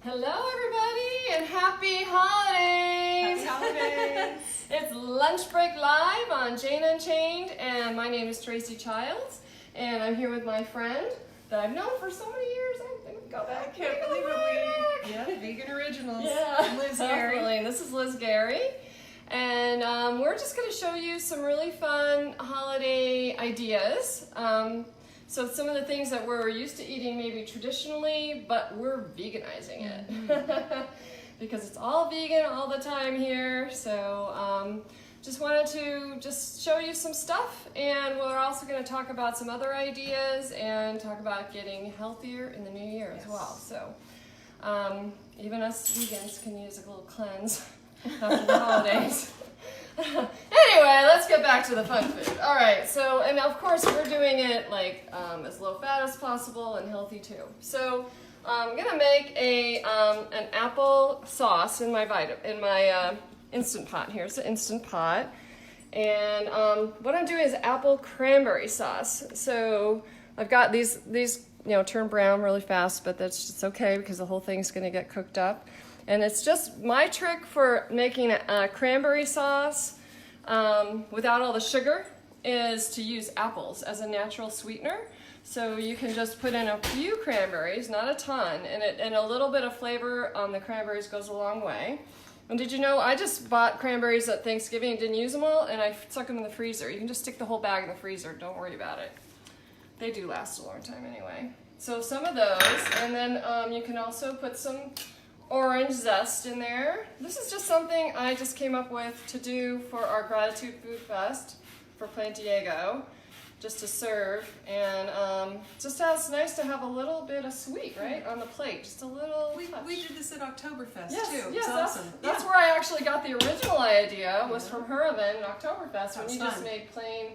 Hello, everybody, and happy holidays! Happy holidays! It's Lunch Break Live on Jane Unchained, and my name is Tracy Childs, and I'm here with my friend that I've known for so many years. I can't believe it. Yeah, Vegan Originals. Yeah, Liz Gary. This is Liz Gary, and we're just going to show you some really fun holiday ideas. So some of the things that we're used to eating maybe traditionally, but we're veganizing it because it's all vegan all the time here. So just wanted to just show you some stuff, and we're also going to talk about some other ideas and talk about getting healthier in the new year as well. So even us vegans can use a little cleanse after the holidays. Anyway, let's get back to the fun food. All right, so, and of course we're doing it like as low fat as possible and healthy too. So I'm gonna make an apple sauce in my Instant Pot. Here's the Instant Pot, and what I'm doing is apple cranberry sauce. So I've got these turn brown really fast, but that's just okay because the whole thing's gonna get cooked up. And it's just my trick for making a cranberry sauce without all the sugar is to use apples as a natural sweetener. So you can just put in a few cranberries, not a ton, and a little bit of flavor on the cranberries goes a long way. And did you know I just bought cranberries at Thanksgiving and didn't use them all, and I stuck them in the freezer. You can just stick the whole bag in the freezer, don't worry about it. They do last a long time anyway. So some of those, and then you can also put some orange zest in there. This is just something I just came up with to do for our Gratitude Food Fest for Plan Diego, just to serve, and just it's nice to have a little bit of sweet, right, on the plate, just a little touch. We did this at Oktoberfest Yes, too. It's awesome. That's where I actually got the original idea, was from Herb and Oktoberfest, when you just made plain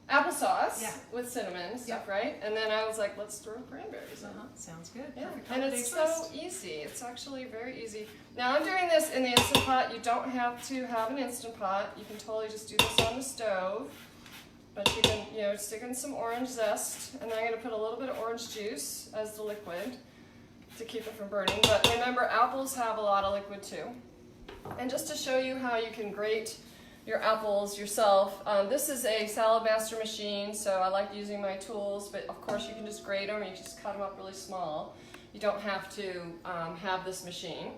applesauce with cinnamon stuff, right? And then I was like, let's throw cranberries in. Sounds good. Yeah. Perfect. And it's so easy. It's actually very easy. Now I'm doing this in the Instant Pot. You don't have to have an Instant Pot. You can totally just do this on the stove. But you can, stick in some orange zest, and then I'm going to put a little bit of orange juice as the liquid to keep it from burning. But remember, apples have a lot of liquid too. And just to show you how you can grate your apples yourself. This is a Salad Master machine, so I like using my tools, but of course you can just grate them, or you can just cut them up really small. You don't have to have this machine.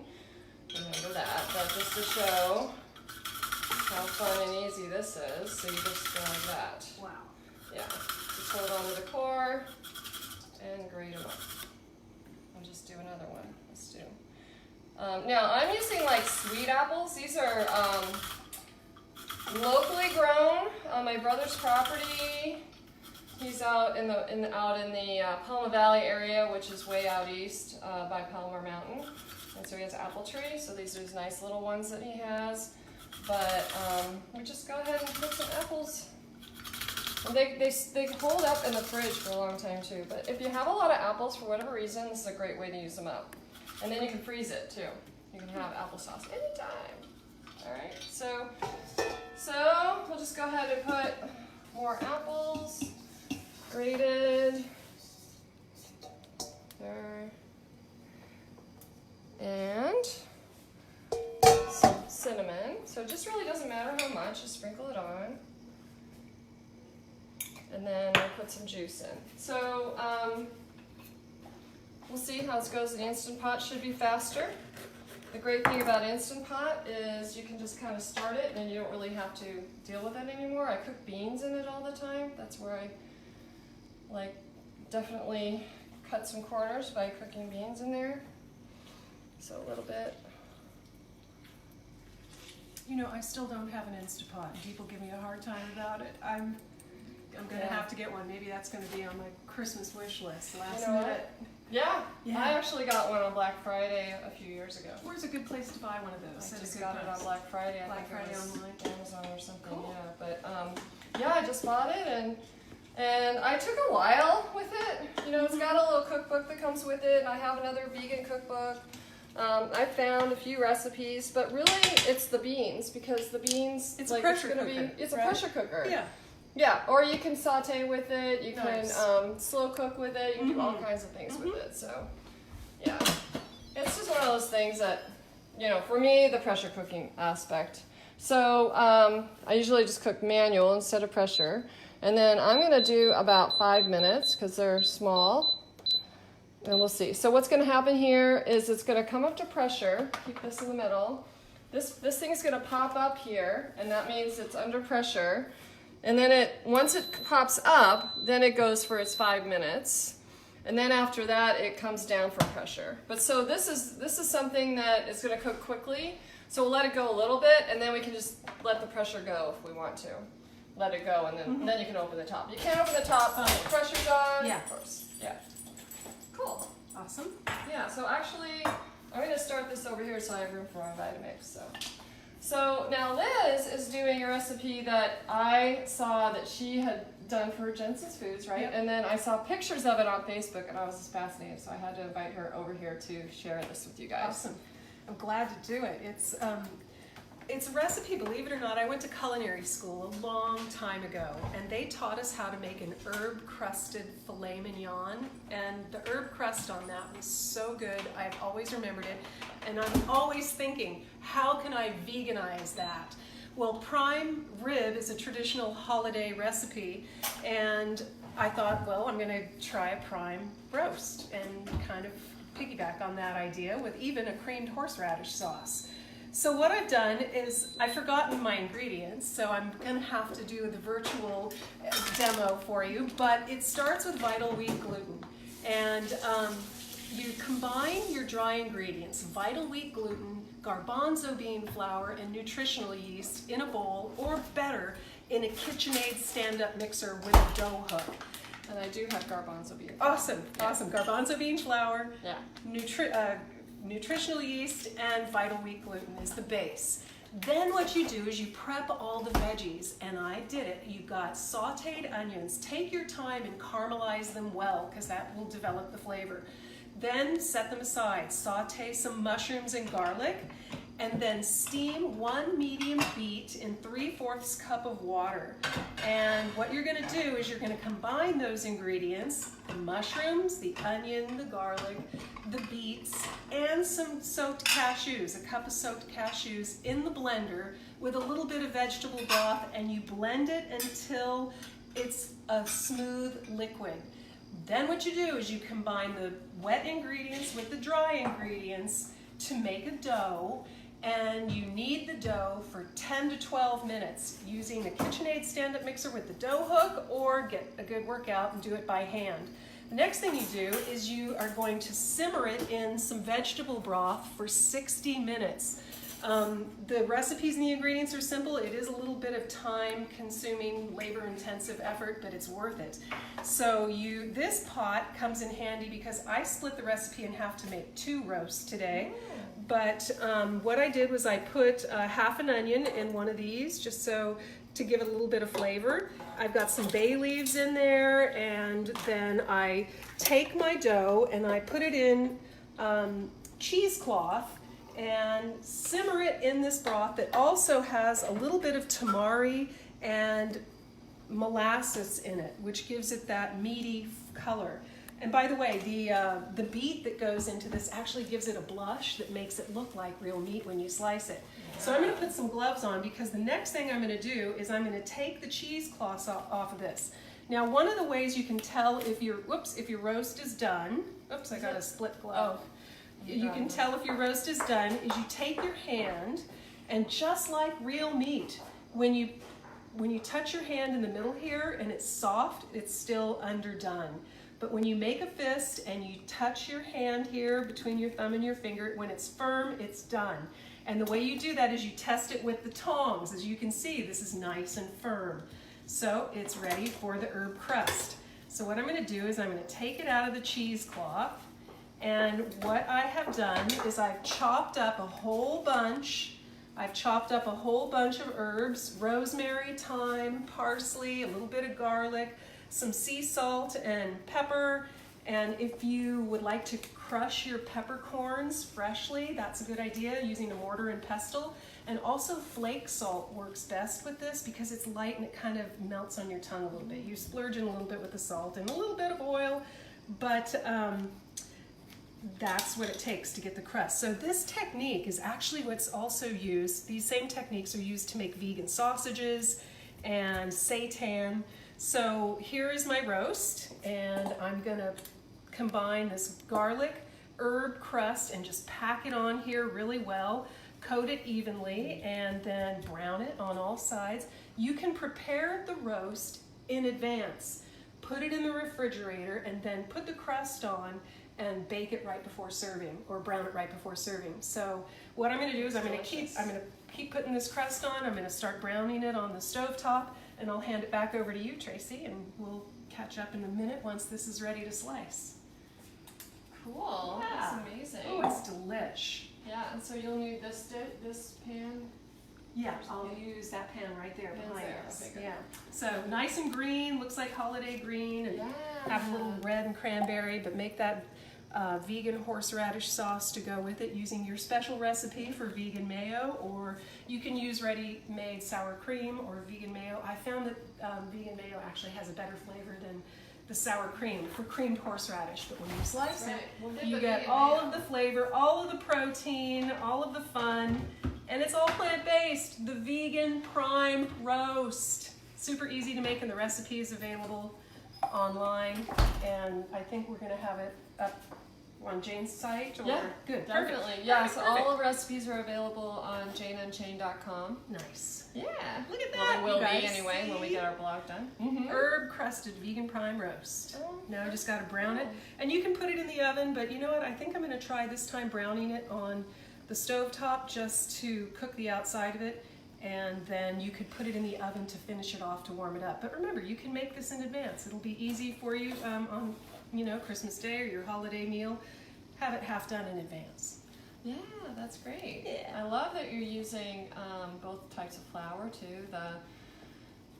Remember that, but just to show how fun and easy this is, so you just go like that. Wow. Yeah, just hold on to the core and grate them up. I'll just do another one. Let's do. Now I'm using like sweet apples. These are locally grown on my brother's property. He's out in the Palma Valley area, which is way out east by Palmer Mountain, and so he has apple trees. So these are these nice little ones that he has. But we just go ahead and put some apples. And they hold up in the fridge for a long time too. But if you have a lot of apples for whatever reason, this is a great way to use them up. And then you can freeze it too. You can have applesauce anytime. All right. So we'll just go ahead and put more apples, grated, there, and some cinnamon. So it just really doesn't matter how much, just sprinkle it on. And then I'll put some juice in. So we'll see how this goes. The Instant Pot should be faster. The great thing about Instant Pot is you can just kind of start it and you don't really have to deal with it anymore. I cook beans in it all the time. That's where I definitely cut some corners by cooking beans in there. So a little bit. I still don't have an Instant Pot. People give me a hard time about it. I'm going to have to get one. Maybe that's going to be on my Christmas wish list last minute. Yeah, I actually got one on Black Friday a few years ago. Where's a good place to buy one of those? I just got it on Black Friday. I think it was online, Amazon or something. Cool. Yeah, but I just bought it, and I took a while with it. It's got a little cookbook that comes with it, and I have another vegan cookbook. I found a few recipes, but really it's the beans, because the beans it's a pressure cooker. It's a pressure cooker. Yeah. Yeah, or you can saute with it, you can slow cook with it, you can do all kinds of things with it, so yeah. It's just one of those things that, you know, for me, the pressure cooking aspect. So I usually just cook manual instead of pressure. And then I'm going to do about 5 minutes because they're small. And we'll see. So what's going to happen here is it's going to come up to pressure. Keep this in the middle. This thing's going to pop up here, and that means it's under pressure. And then once it pops up, then it goes for its 5 minutes. And then after that, it comes down for pressure. But so this is something that is going to cook quickly. So we'll let it go a little bit, and then we can just let the pressure go if we want to. Let it go, and then you can open the top. You can't open the top. Pressure's on. Yeah. Of course. Yeah. Cool. Awesome. Yeah. So actually, I'm going to start this over here so I have room for my Vitamix. So now Liz is doing a recipe that I saw that she had done for Jensen's Foods, right? Yep. And then I saw pictures of it on Facebook, and I was just fascinated, so I had to invite her over here to share this with you guys. Awesome. I'm glad to do it. It's a recipe, believe it or not. I went to culinary school a long time ago, and they taught us how to make an herb-crusted filet mignon, and the herb crust on that was so good. I've always remembered it, and I'm always thinking, how can I veganize that? Well, prime rib is a traditional holiday recipe, and I thought, well, I'm going to try a prime roast and kind of piggyback on that idea with even a creamed horseradish sauce. So what I've done is I've forgotten my ingredients, so I'm going to have to do the virtual demo for you, but it starts with vital wheat gluten. And you combine your dry ingredients, vital wheat gluten, garbanzo bean flour, and nutritional yeast in a bowl, or better, in a KitchenAid stand-up mixer with a dough hook. And I do have garbanzo bean. Awesome, awesome. Garbanzo bean flour, Yeah. nutritional yeast, and vital wheat gluten is the base. Then what you do is you prep all the veggies, and I did it. You got sauteed onions. Take your time and caramelize them well, because that will develop the flavor. Then set them aside. Saute some mushrooms and garlic, and then steam 1 medium beet in 3/4 cup of water. And what you're going to do is you're going to combine those ingredients, the mushrooms, the onion, the garlic, the beets, and some soaked cashews, a cup of soaked cashews in the blender with a little bit of vegetable broth, and you blend it until it's a smooth liquid. Then what you do is you combine the wet ingredients with the dry ingredients to make a dough, and you knead the dough for 10 to 12 minutes using a KitchenAid stand-up mixer with the dough hook, or get a good workout and do it by hand. The next thing you do is you are going to simmer it in some vegetable broth for 60 minutes. The recipes and the ingredients are simple. It is a little bit of time-consuming, labor-intensive effort, but it's worth it. So this pot comes in handy because I split the recipe in half to make 2 roasts today. But what I did was I put half an onion in one of these, just so to give it a little bit of flavor. I've got some bay leaves in there, and then I take my dough and I put it in cheesecloth and simmer it in this broth that also has a little bit of tamari and molasses in it, which gives it that meaty color. And by the way, the beet that goes into this actually gives it a blush that makes it look like real meat when you slice it. So I'm going to put some gloves on, because the next thing I'm going to do is I'm going to take the cheesecloth off of this. Now, one of the ways you can tell if your roast is done, oops, I got a split glove. You can tell if your roast is done is you take your hand, and just like real meat, when you touch your hand in the middle here and it's soft, it's still underdone. But when you make a fist and you touch your hand here between your thumb and your finger, when it's firm, it's done. And the way you do that is you test it with the tongs. As you can see, this is nice and firm. So it's ready for the herb crust. So what I'm going to do is I'm going to take it out of the cheesecloth. And what I have done is I've chopped up a whole bunch. I've chopped up a whole bunch of herbs: rosemary, thyme, parsley, a little bit of garlic, some sea salt and pepper. And if you would like to crush your peppercorns freshly, that's a good idea, using a mortar and pestle. And also flake salt works best with this because it's light and it kind of melts on your tongue a little bit. You splurge in a little bit with the salt and a little bit of oil, but that's what it takes to get the crust. So this technique is actually what's also used, these same techniques are used to make vegan sausages and seitan. So here is my roast, and I'm gonna combine this garlic herb crust and just pack it on here really well, coat it evenly, and then brown it on all sides. You can prepare the roast in advance, put it in the refrigerator, and then put the crust on and bake it right before serving, or brown it right before serving. So what I'm gonna do is I'm gonna keep putting this crust on. I'm gonna start browning it on the stovetop, and I'll hand it back over to you, Tracy, and we'll catch up in a minute once this is ready to slice. Cool. Yeah. That's amazing. Oh, it's delish. Yeah, and so you'll need this pan. Yeah, I'll use that pan right there behind us. Okay, good. Yeah. So nice and green, looks like holiday green, and Yeah. have a little red and cranberry, but make that vegan horseradish sauce to go with it using your special recipe for vegan mayo, or you can use ready-made sour cream or vegan mayo. I found that vegan mayo actually has a better flavor than the sour cream for creamed horseradish, but when you slice Right. it, We'll get you the get vegan all mayo. of the flavor, all of the protein, all of the fun, and it's all plant-based. The Vegan Prime Roast. Super easy to make, and the recipe is available online, and I think we're gonna have it up on Jane's site, or Yeah, good, definitely. perfect. Yeah, Perfect, so perfect. all the recipes are available on janeandchain.com. Nice. Yeah. Look at Well, that, they will you be guys. anyway when we See? get our blog done. Herb-Crusted Vegan Prime Roast. Oh, Now I just gotta brown it, and you can put it in the oven, but you know what? I think I'm gonna try this time browning it on the stovetop just to cook the outside of it, and then you could put it in the oven to finish it off to warm it up. But remember, you can make this in advance. It'll be easy for you on, Christmas Day or your holiday meal. Have it half done in advance. Yeah, that's great. Yeah. I love that you're using both types of flour too.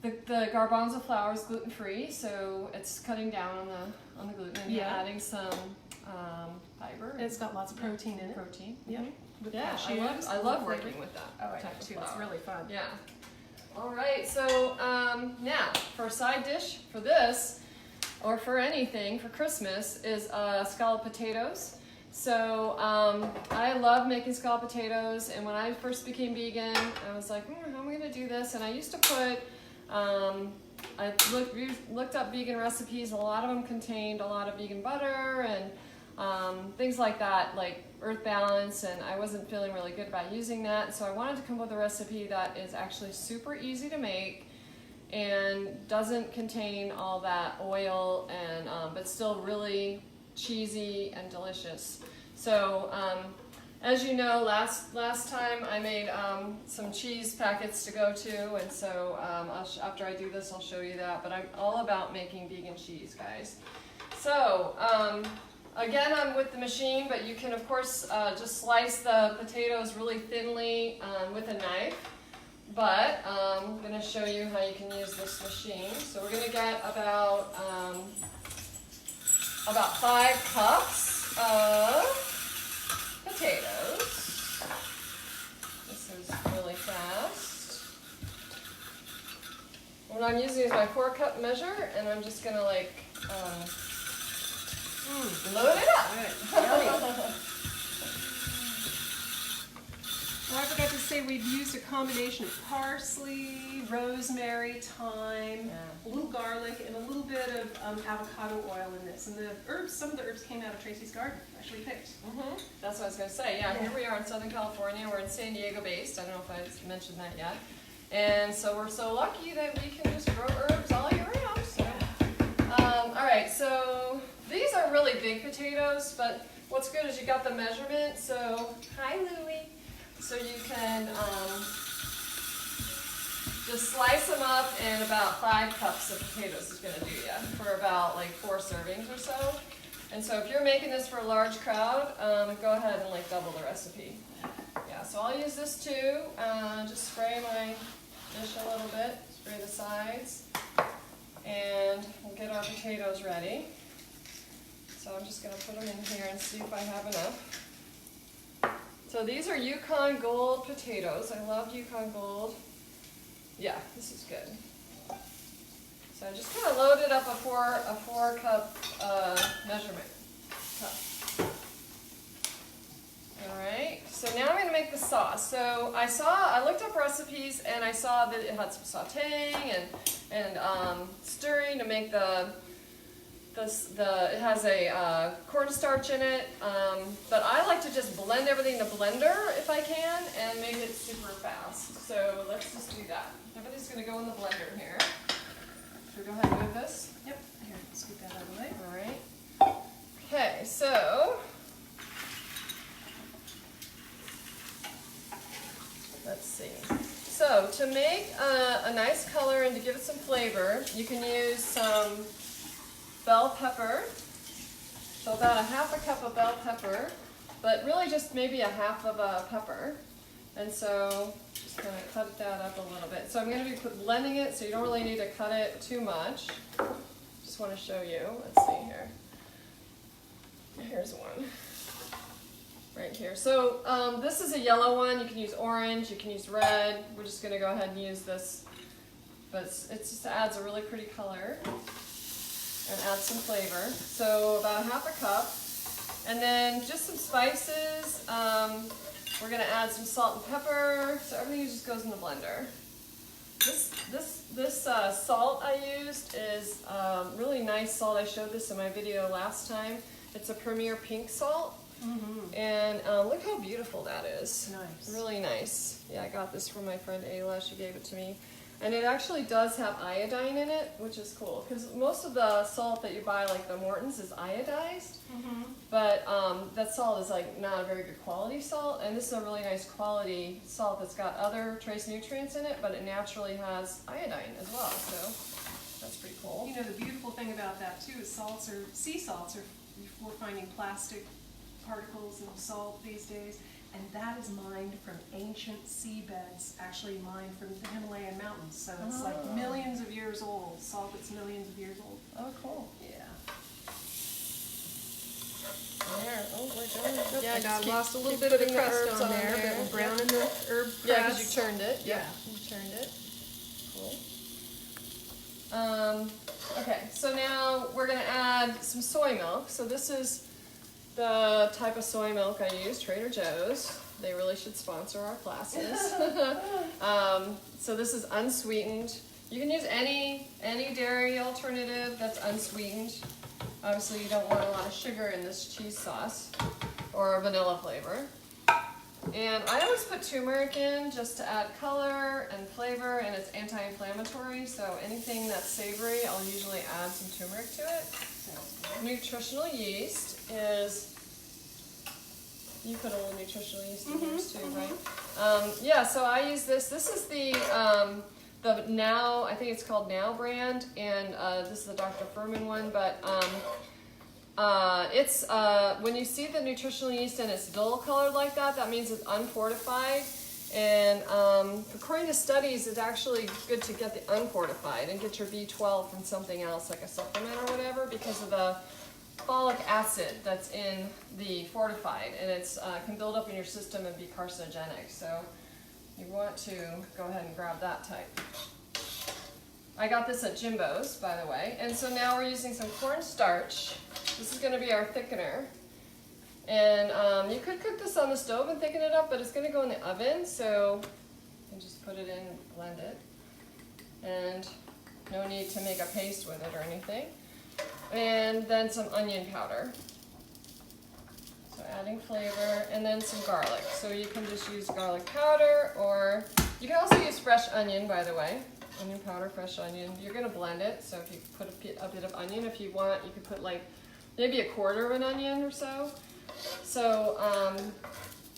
The garbanzo flour is gluten-free, so it's cutting down on the gluten, and you're Yeah. adding some fiber. And it's got lots of protein in it. Protein. Yep. With Yeah, cashews. I love working with that. Oh, I type do of too. It's flour. really fun. Yeah. All right. So now for a side dish for this, or for anything for Christmas, is scalloped potatoes. So I love making scalloped potatoes, and when I first became vegan, I was like, how am I going to do this? And I used to put, I looked up vegan recipes. A lot of them contained a lot of vegan butter and things like that, like Earth Balance, and I wasn't feeling really good about using that. So I wanted to come up with a recipe that is actually super easy to make and doesn't contain all that oil, and but still really cheesy and delicious. So as you know, last time I made some cheese packets to go to, and so after I do this I'll show you that, but I'm all about making vegan cheese, guys. So again, I'm with the machine, but you can of course just slice the potatoes really thinly with a knife, but I'm going to show you how you can use this machine. So we're going to get about 5 cups of potatoes. This is really fast. What I'm using is my 4-cup measure, and I'm just gonna load it up. Oh, I forgot to say we've used a combination of parsley, rosemary, thyme, a little garlic, and a little bit of avocado oil in this. And the herbs, some of the herbs came out of Tracy's garden, actually picked. That's what I was going to say. Yeah, here we are in Southern California. We're in San Diego based. I don't know if I mentioned that yet. And so we're so lucky that we can just grow herbs all year round. So. All right, so these are really big potatoes, but what's good is you got the measurement. So, hi Louie. So you can just slice them up, and about 5 cups of potatoes is going to do you for about like 4 servings or so. And so if you're making this for a large crowd, go ahead and like double the recipe. Yeah, so I'll use this too. Just spray my dish a little bit, spray the sides, and we'll get our potatoes ready. So I'm just going to put them in here and see if I have enough. So these are Yukon Gold potatoes. I love Yukon Gold. Yeah, this is good. So I just kind of loaded up a 4 cup measurement cup. make the sauce. So I looked up recipes and I saw that it had some sauteing and stirring to make it has a cornstarch in it, but I like to just blend everything in the blender if I can and make it super fast. So let's just do that. Everything's going to go in the blender here. Should we go ahead and move this? Yep. Here, scoop that out of the way. All right. Okay, so let's see. So to make a nice color and to give it some flavor, you can use some bell pepper. So about a half a cup of bell pepper, but really just maybe a half of a pepper. And so just going to cut that up a little bit. So I'm going to be blending it, so you don't really need to cut it too much. Just want to show you. Let's see here. Here's one. Right here. So this is a yellow one. You can use orange, you can use red. We're just going to go ahead and use this. But it just adds a really pretty color and adds some flavor. So about a half a cup. And then just some spices. We're going to add some salt and pepper. So everything just goes in the blender. This salt I used is really nice salt. I showed this in my video last time. It's a Premier Pink salt. Mm-hmm. And look how beautiful that is. Nice. Really nice. Yeah, I got this from my friend Ayla. She gave it to me. And it actually does have iodine in it, which is cool. Because most of the salt that you buy, like the Morton's, is iodized. Mm-hmm. But that salt is like not a very good quality salt. And this is a really nice quality salt that's got other trace nutrients in it, but it naturally has iodine as well. So that's pretty cool. You know, the beautiful thing about that too is sea salts are, we're finding plastic particles in salt these days, and that is mined from ancient seabeds, actually mined from the Himalayan mountains. So it's like millions of years old, salt that's millions of years old. Oh, cool. Yeah. There. Oh, we're done. Yeah, I just lost a little keep bit of the putting the crust herbs on there, there. but we're browning the herb crust. Yeah, because you turned it. Yeah. You turned it. Cool. Okay, so now we're going to add some soy milk. So this is the type of soy milk I use, Trader Joe's. They really should sponsor our classes. So this is unsweetened. You can use any dairy alternative that's unsweetened. Obviously you don't want a lot of sugar in this cheese sauce or a vanilla flavor. And I always put turmeric in just to add color and flavor, and it's anti-inflammatory, so anything that's savory, I'll usually add some turmeric to it. Nutritional yeast is, you put a little nutritional yeast in yours too, right? Yeah, so I use this. This is the Now, I think it's called Now brand, and this is the Dr. Furman one, but it's when you see the nutritional yeast and it's dull colored like that, that means it's unfortified. And according to studies, it's actually good to get the unfortified and get your B12 from something else, like a supplement or whatever, because of the folic acid that's in the fortified, and it's can build up in your system and be carcinogenic. So you want to go ahead and grab that type. I got this at Jimbo's, by the way. And so now we're using some cornstarch. This is going to be our thickener. And you could cook this on the stove and thicken it up, but it's going to go in the oven, so you can just put it in and blend it. And no need to make a paste with it or anything. And then some onion powder. So adding flavor, and then some garlic. So you can just use garlic powder, or you can also use fresh onion, by the way. Onion powder, fresh onion. You're going to blend it, so if you put a bit of onion, if you want, you could put like maybe a quarter of an onion or so. So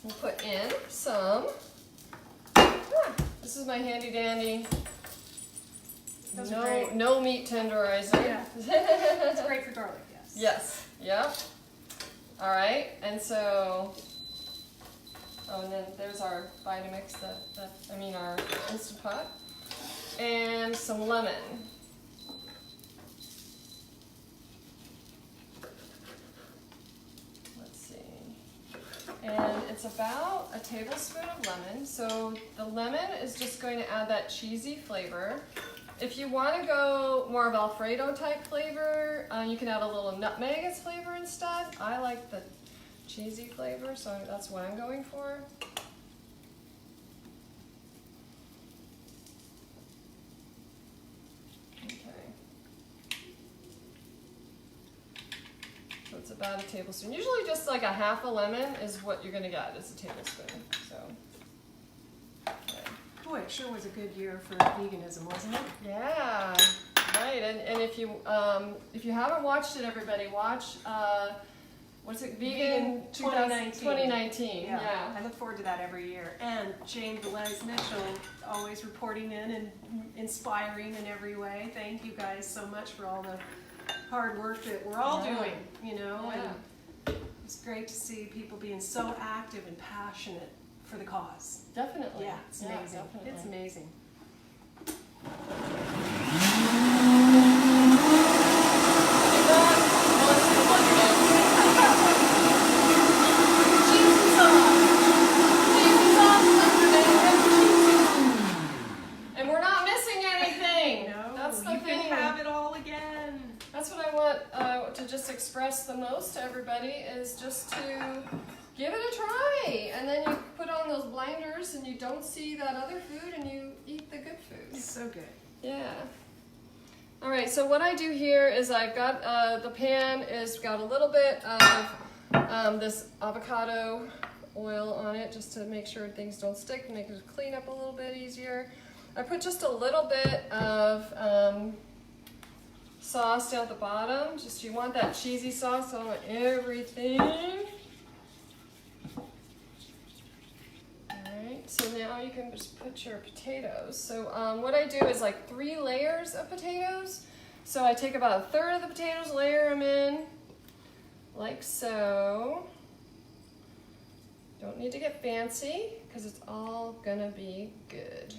we'll put in some, this is my handy dandy, no meat tenderizer. Yeah, it's great for garlic, yes. Yes, yep. All right, and so, oh, and then there's our Vitamix, our Instant Pot, and some lemon. And it's about a tablespoon of lemon. So the lemon is just going to add that cheesy flavor. If you want to go more of Alfredo type flavor, you can add a little nutmeg as flavor instead. I like the cheesy flavor, so that's what I'm going for. about a tablespoon. Usually just like a half a lemon is what you're gonna get, is a tablespoon. So, okay. Boy, it sure was a good year for veganism, wasn't it? Yeah, right. And if you haven't watched it, everybody, watch what's it? Vegan 2019. Yeah. I look forward to that every year. And Jane Velez-Mitchell always reporting in and inspiring in every way. Thank you guys so much for all the hard work that we're all doing, you know. Yeah. And it's great to see people being so active and passionate for the cause. Definitely. Yeah, it's amazing. Definitely. It's amazing. And we're not missing anything. No, that's the you thing. can have it all again. That's what I want to just express the most to everybody, is just to give it a try. And then you put on those blinders and you don't see that other food and you eat the good food. So good. Yeah. All right, so what I do here is I've got, the pan is got a little bit of this avocado oil on it, just to make sure things don't stick, and make it clean up a little bit easier. I put just a little bit of sauce down at the bottom. Just, you want that cheesy sauce on everything. Alright, so now you can just put your potatoes. So what I do is like 3 layers of potatoes. So I take about a third of the potatoes, layer them in, like so. Don't need to get fancy, because it's all gonna be good.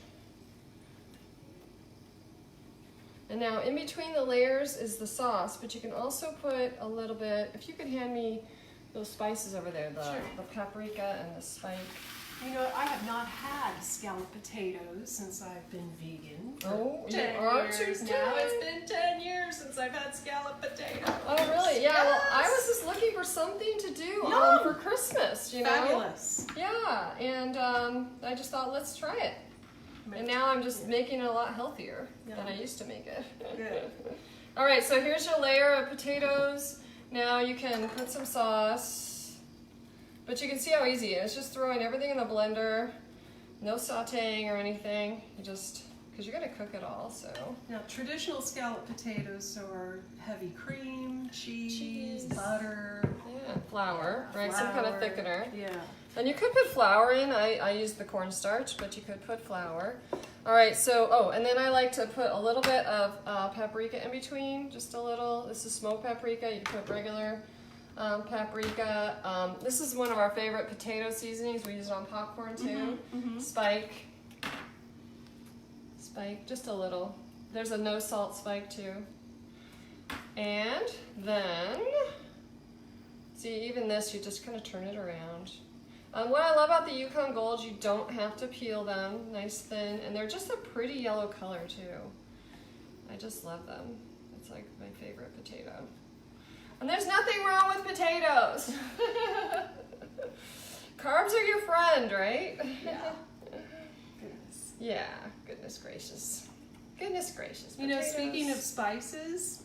And now in between the layers is the sauce, but you can also put a little bit, if you could hand me those spices over there, the paprika and the spike. You know, I have not had scalloped potatoes since I've been vegan. Oh, 10 you are years today. now. It's been 10 years since I've had scalloped potatoes. Oh, really? Yeah, well, I Yes. was just looking for something to do Yum. for Christmas, you know? Fabulous. Yeah, and I just thought, let's try it. And now I'm just making it a lot healthier than I used to make it. Good. All right, so here's your layer of potatoes. Now you can put some sauce, but you can see how easy it is. Just throwing everything in the blender, no sauteing or anything. You just, because you're gonna cook it all, so. Now, traditional scalloped potatoes are heavy cream, cheese, butter. Yeah, flour, right? Some kind of flour. thickener. Yeah. And you could put flour in. I used the cornstarch, but you could put flour. All right, so, oh, and then I like to put a little bit of paprika in between, just a little. This is smoked paprika. You can put regular paprika. This is one of our favorite potato seasonings. We use it on popcorn too. Spike, just a little. There's a no salt spike too. And then, see, even this, you just kind of turn it around. What I love about the Yukon Golds, you don't have to peel them, nice thin, and they're just a pretty yellow color too. I just love them. It's like my favorite potato. And there's nothing wrong with potatoes. Carbs are your friend, right? Yeah. Goodness. Yeah, goodness gracious. Goodness gracious. You know, potatoes. speaking of spices,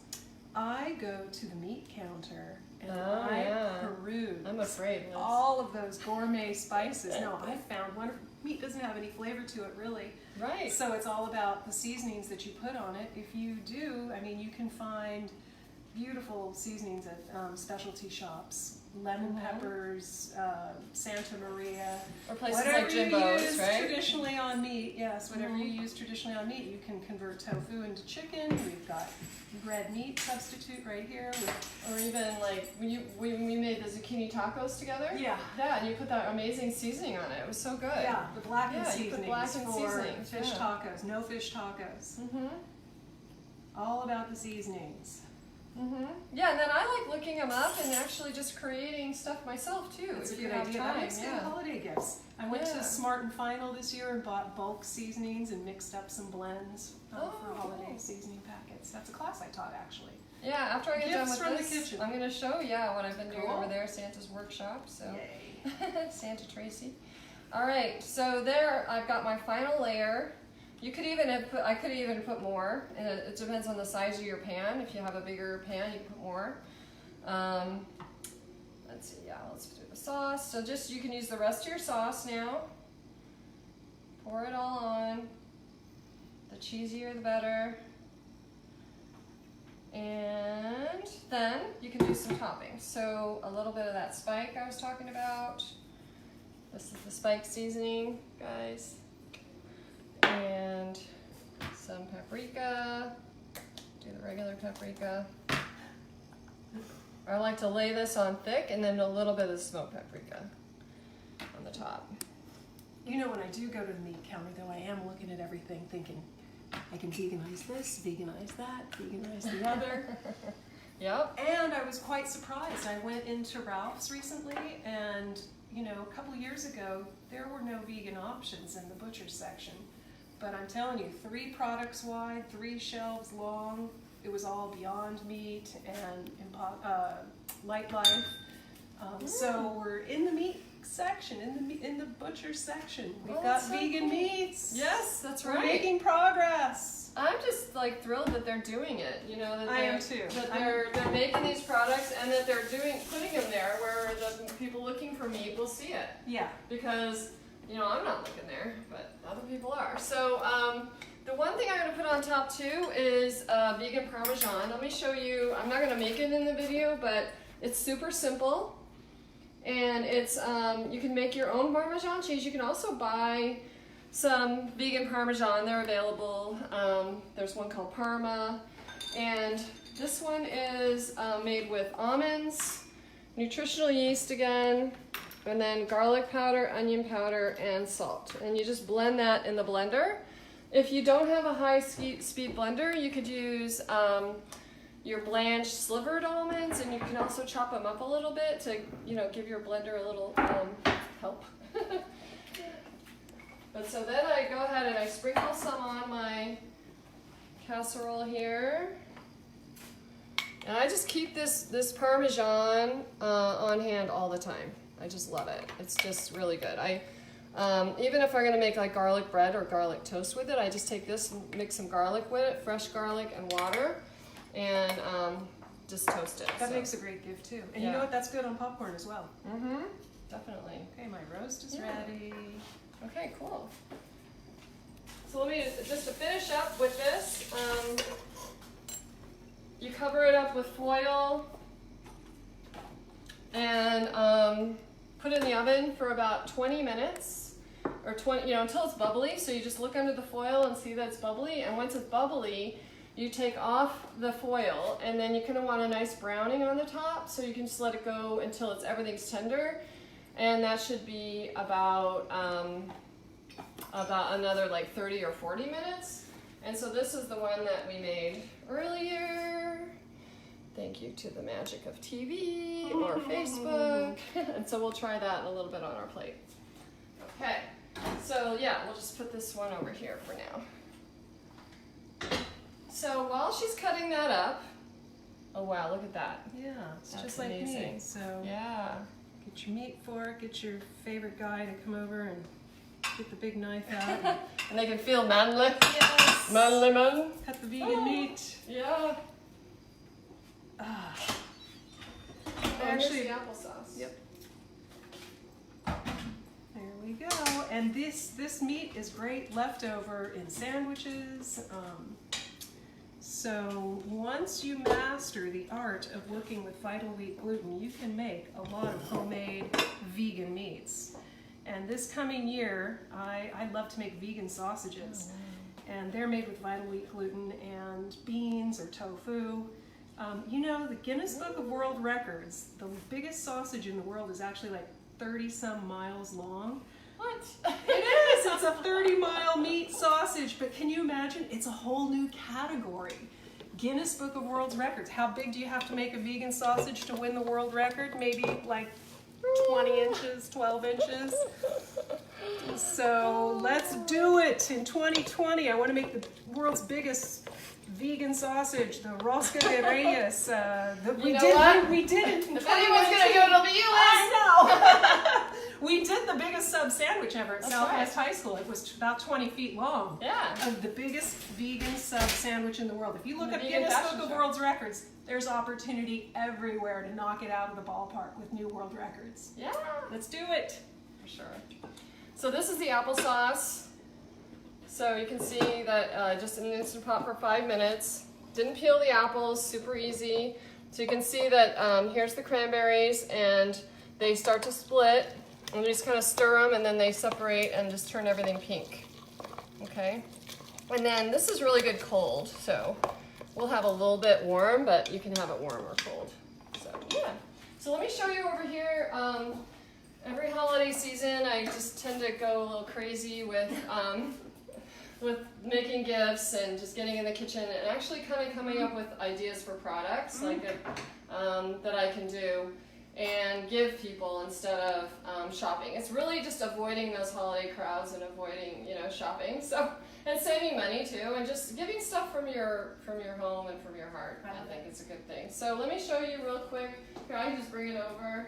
I go to the meat counter and Oh, I yeah. peruse I'm afraid, Liz. all of those gourmet spices. No, I found wonderful. Meat doesn't have any flavor to it, really. Right. So it's all about the seasonings that you put on it. If you do, I mean, you can find beautiful seasonings at specialty shops. Lemon peppers, Santa Maria. Or places Whatever like you Jimbo's, use right? traditionally on meat, yes, whatever you use traditionally on meat, you can convert tofu into chicken. We've got red meat substitute right here. Or even like when we made the zucchini tacos together. Yeah. Yeah, and you put that amazing seasoning on it. It was so good. Yeah, the blackened Yeah, you put seasonings blackened for seasonings, fish yeah. tacos, no fish tacos. All about the seasonings. Yeah, and then I like looking them up and actually just creating stuff myself too. That's a if you good have idea. time. That makes good Yeah. holiday gifts. I went Yeah. to Smart and Final this year and bought bulk seasonings and mixed up some blends for holiday cool. seasoning packets. That's a class I taught, actually. Yeah, after I get done Gifts with from this, the kitchen. I'm going to show what I've been doing Cool. over there, Santa's workshop. So Yay. Santa Tracy. All right, so there I've got my final layer. You could even have I could even put more, and it depends on the size of your pan. If you have a bigger pan, you can put more. sauce. So just, you can use the rest of your sauce now. Pour it all on. The cheesier the better. And then you can do some toppings. So a little bit of that spike I was talking about. This is the spike seasoning, guys. And some paprika. Do the regular paprika. I like to lay this on thick and then a little bit of smoked paprika on the top. You know, when I do go to the meat counter, though, I am looking at everything thinking, I can veganize this, veganize that, veganize the other. Yep. And I was quite surprised. I went into Ralph's recently, and you know, a couple of years ago, there were no vegan options in the butcher's section. But I'm telling you, 3 products wide, 3 shelves long. It was all Beyond Meat and Light Life. So we're in the meat section, in the butcher section. We've got so vegan cool. meats. Yes, that's We're right. making progress. I'm just like thrilled that they're doing it. You know, that I am too. That they're making these products and that they're putting them there where the people looking for meat will see it. Yeah. Because, you know, I'm not looking there, but other people are. So the one thing I'm going to put on top too is vegan Parmesan. Let me show you. I'm not going to make it in the video, but it's super simple. And it's, you can make your own Parmesan cheese. You can also buy some vegan Parmesan. They're available. There's one called Parma. And this one is made with almonds, nutritional yeast again, and then garlic powder, onion powder, and salt. And you just blend that in the blender. If you don't have a high speed blender, you could use your blanched slivered almonds, and you can also chop them up a little bit to, you know, give your blender a little help. But so then I go ahead and I sprinkle some on my casserole here. And I just keep this Parmesan on hand all the time. I just love it. It's just really good. Even if I'm gonna make like garlic bread or garlic toast with it, I just take this and mix some garlic with it, fresh garlic and water, and just toast it. That makes a great gift too. And Yeah. you know what? That's good on popcorn as well. Mm-hmm. Definitely. Okay, my roast is Yeah. ready. Okay, cool. So let me, just to finish up with this, you cover it up with foil and put it in the oven for about 20 minutes or 20, you know, until it's bubbly. So you just look under the foil and see that it's bubbly. And once it's bubbly, you take off the foil, and then you kind of want a nice browning on the top. So you can just let it go until everything's tender. And that should be about another like 30 or 40 minutes. And so this is the one that we made earlier. Thank you to the magic of TV or Facebook. And so we'll try that a little bit on our plate. Okay, so yeah, we'll just put this one over here for now. So while she's cutting that up, oh wow, look at that. Yeah, it's That's just like amazing. me. So Yeah. get your meat fork, get your favorite guy to come over and get the big knife out. And they can feel manly. Yes. Manly man. Cut the vegan meat. Yeah. Ah. And Actually, the applesauce. Yep. There we go. And this meat is great leftover in sandwiches. So once you master the art of working with vital wheat gluten, you can make a lot of homemade vegan meats. And this coming year, I love to make vegan sausages. And they're made with vital wheat gluten and beans or tofu. You know, the Guinness Book of World Records, the biggest sausage in the world is actually like 30-some miles long. What? It is! It's a 30-mile meat sausage, but can you imagine? It's a whole new category. Guinness Book of World Records. How big do you have to make a vegan sausage to win the world record? Maybe like 20 inches, 12 inches. So let's do it in 2020. I want to make the world's biggest vegan sausage, the Rosca de Reyes. We did it in If anyone's gonna do it, it'll be you, Liz. I know. We did the biggest sub sandwich ever at That's Southwest right. High School. It was about 20 feet long. Yeah. Of the biggest vegan sub sandwich in the world. If you look The up vegan Guinness fashion Book of show. World Records, there's opportunity everywhere to knock it out of the ballpark with new world records. Yeah. Let's do it. For sure. So this is the applesauce. So you can see that just in an Instant Pot for 5 minutes. Didn't peel the apples, super easy. So you can see that here's the cranberries and they start to split. And you just kind of stir them and then they separate and just turn everything pink. Okay? And then this is really good cold. So we'll have a little bit warm, but you can have it warm or cold. So yeah. So let me show you over here. Every holiday season, I just tend to go a little crazy with making gifts and just getting in the kitchen and actually kind of coming up with ideas for products like that I can do and give people instead of shopping. It's really just avoiding those holiday crowds and avoiding shopping. So and saving money too, and just giving stuff from your home and from your heart. I think it's a good thing. So let me show you real quick. Here, I can just bring it over.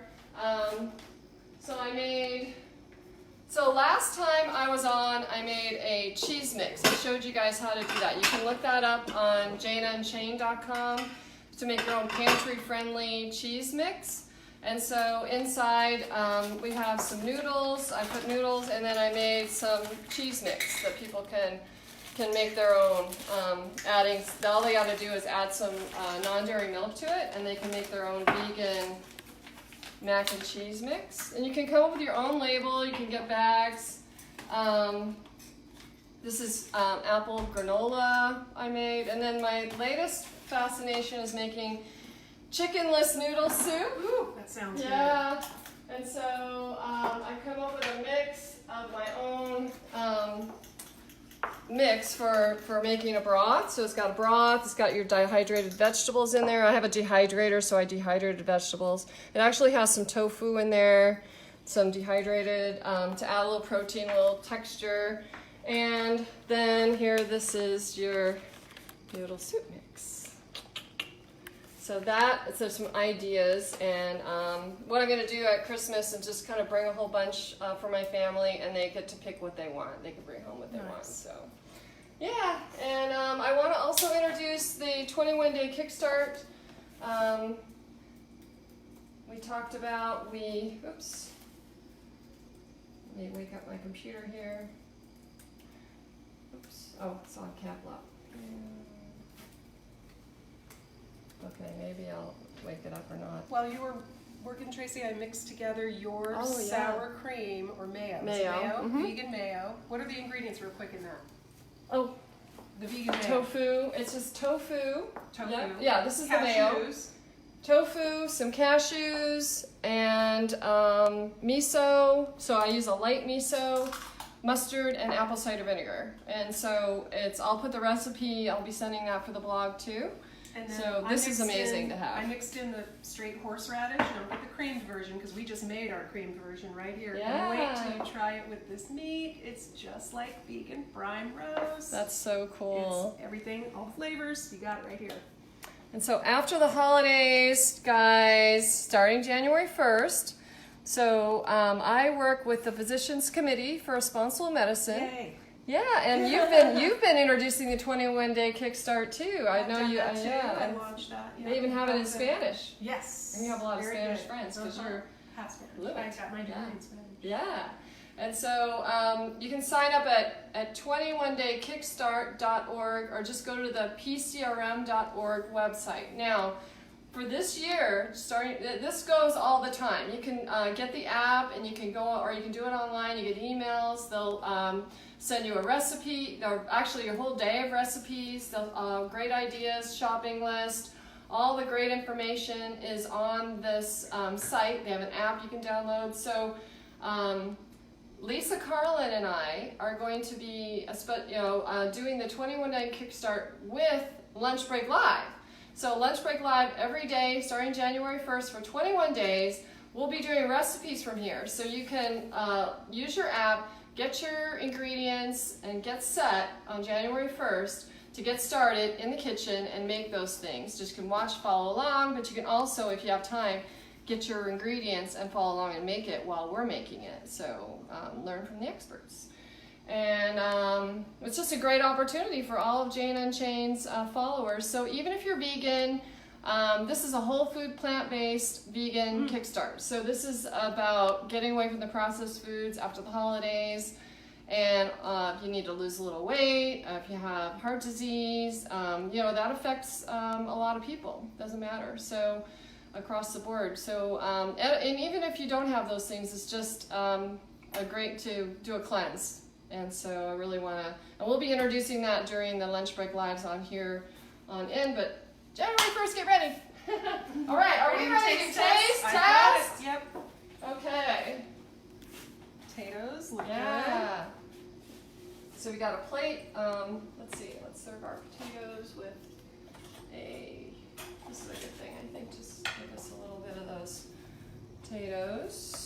So last time I was on, I made a cheese mix. I showed you guys how to do that. You can look that up on janaandshane.com to make your own pantry-friendly cheese mix. And so inside we have some noodles. I put noodles, and then I made some cheese mix that people can make their own. All they got to do is add some non-dairy milk to it, and they can make their own vegan mac and cheese mix. And you can come up with your own label. You can get bags. This is apple granola I made. And then my latest fascination is making chickenless noodle soup. Ooh, that sounds good. Yeah. And so I come up with a mix of my own mix for making a broth. So it's got a broth, it's got your dehydrated vegetables in there. I have a dehydrator, so I dehydrated vegetables. It actually has some tofu in there, some dehydrated to add a little protein, a little texture. And then here, this is your noodle soup mix. So there's some ideas, and what I'm going to do at Christmas is just kind of bring a whole bunch for my family, and they get to pick what they want. They can bring home what they want. So yeah, and I want to also introduce the 21-day kickstart. We talked about, oops, let me wake up my computer here. Oops, oh, it's on cap lock. Okay, maybe I'll wake it up or not. While you were working, Tracy, I mixed together your Oh, yeah. sour cream or mayo. Mayo. Vegan mayo. What are the ingredients real quick in that? Oh, The vegan mayo. tofu. It's just tofu. Tofu. Yeah, this is the mayo. Cashews. Tofu, some cashews, and miso. So I use a light miso, mustard, and apple cider vinegar. And so I'll put the recipe, I'll be sending that for the blog too. And then So this is amazing to have. I mixed in the straight horseradish and I put the creamed version because we just made our creamed version right here. Yeah. And wait till you try it with this meat. It's just like vegan prime roast. That's so cool. It's everything, all the flavors. You got it right here. And so after the holidays, guys, starting January 1st, so I work with the Physicians Committee for Responsible Medicine. Yay. Yeah, and you've been introducing the 21-day kickstart too. I know you. That too. Yeah, I and launched that. Yeah. they even have it in Spanish. Yes. And you have a lot of Very Spanish good. friends because you're half Spanish. fluent. I got my degree in Spanish. Yeah. And so you can sign up at 21daykickstart.org or just go to the pcrm.org website. Now, for this year, this goes all the time. You can get the app and you can go, or you can do it online. You get emails. They'll send you a recipe, or actually your whole day of recipes. They'll great ideas, shopping list. All the great information is on this site. They have an app you can download. So Lisa Carlin and I are going to be doing the 21-day kickstart with Lunch Break Live. So Lunch Break Live every day starting January 1st for 21 days. We'll be doing recipes from here. So you can use your app, get your ingredients, and get set on January 1st to get started in the kitchen and make those things. Just can watch, follow along, but you can also, if you have time, get your ingredients and follow along and make it while we're making it. So learn from the experts. And it's just a great opportunity for all of Jane Unchained's followers. So even if you're vegan, this is a whole food, plant-based vegan kickstart. So this is about getting away from the processed foods after the holidays. And if you need to lose a little weight, if you have heart disease, you know, that affects a lot of people. Doesn't matter. So across the board. So and even if you don't have those things, it's just great to do a cleanse. And so I really want to, and we'll be introducing that during the lunch break lives on here on in, but January 1st, get ready. All right, are we ready to taste test? Yep. Okay. Potatoes look Yeah. So we got a plate. Let's see, let's serve our potatoes with this is a good thing, I think, just give us a little bit of those potatoes.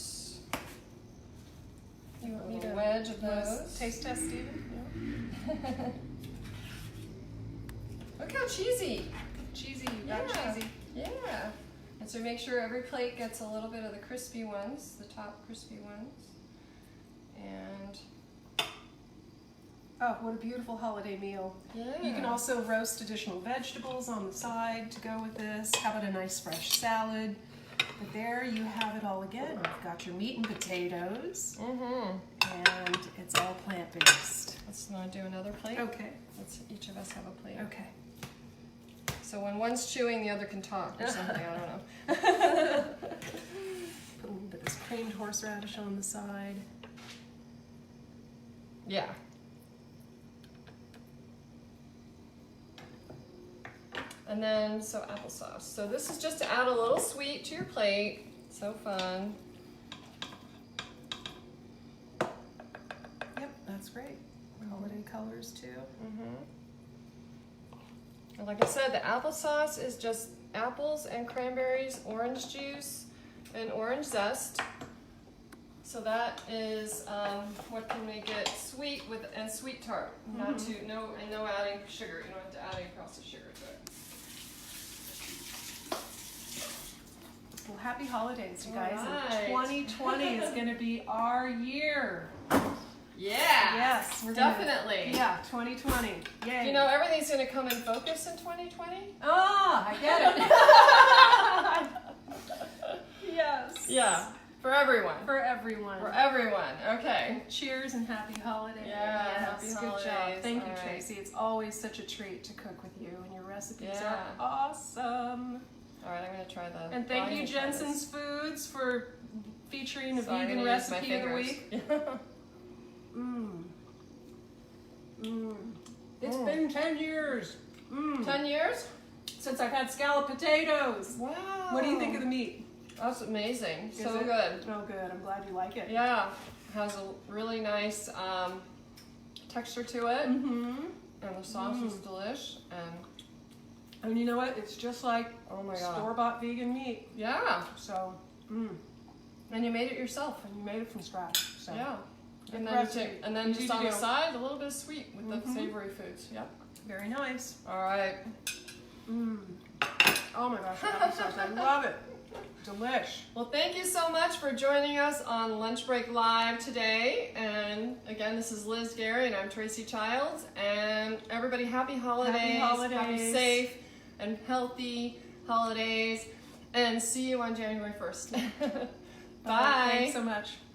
You want me A to wedge of those. taste test, Stephen? Yeah. Look how cheesy. Cheesy, you got Yeah. cheesy. Yeah. And so make sure every plate gets a little bit of the crispy ones, the top crispy ones. And oh, what a beautiful holiday meal. yeah. You can also roast additional vegetables on the side to go with this. How about a nice fresh salad? But there you have it all again. You've got your meat and potatoes, and it's all plant-based. Let's not do another plate. Okay. Let's each of us have a plate. Okay. So when one's chewing, the other can talk or something. I don't know. Put a little bit of this creamed horseradish on the side. Yeah. And then, so applesauce. So this is just to add a little sweet to your plate. So fun. Yep, that's great. Holiday colors too. And like I said, the applesauce is just apples and cranberries, orange juice, and orange zest. So that is what can make it sweet and sweet tart. Not too no adding sugar. You don't have to add any processed sugar to it. Well, happy holidays, you guys. Right. And 2020 is going to be our year. Yeah. Yes, we're definitely. Yeah, 2020. Yay. You know, everything's going to come in focus in 2020. Ah, I get it. Yes. Yeah. For everyone. For everyone. For everyone. Okay. Cheers and happy holidays. Yeah, Yes, happy good holidays. job. Thank you, All right. Tracy. It's always such a treat to cook with you, and your recipes Yeah. are awesome. All right, I'm going to try the. And thank I'm you, gonna try Jensen's Foods, for featuring a this. So I'm vegan gonna use my recipe of the fingers. week. It's been 10 years 10 years? since I've had scalloped potatoes. Wow. What do you think of the meat? That's amazing. Is So it? good. Oh, good. I'm glad you like it. Yeah. Has a really nice texture to it. Mm-hmm. And the sauce is delish. And you know what? It's just like Oh my god. store-bought vegan meat. Yeah. So, And you made it yourself. and you made it from scratch. So. Yeah. Good And then, recipe. and then Easy just to on the do. side, a little bit of sweet with the savory foods. Yep. Very nice. All right. Oh my gosh, applesauce. I love it. Delish. Well, thank you so much for joining us on Lunch Break Live today. And again, this is Liz Gary and I'm Tracy Childs. And everybody, happy holidays. Happy holidays. Happy, safe, and healthy holidays. And see you on January 1st. Bye. Thanks so much.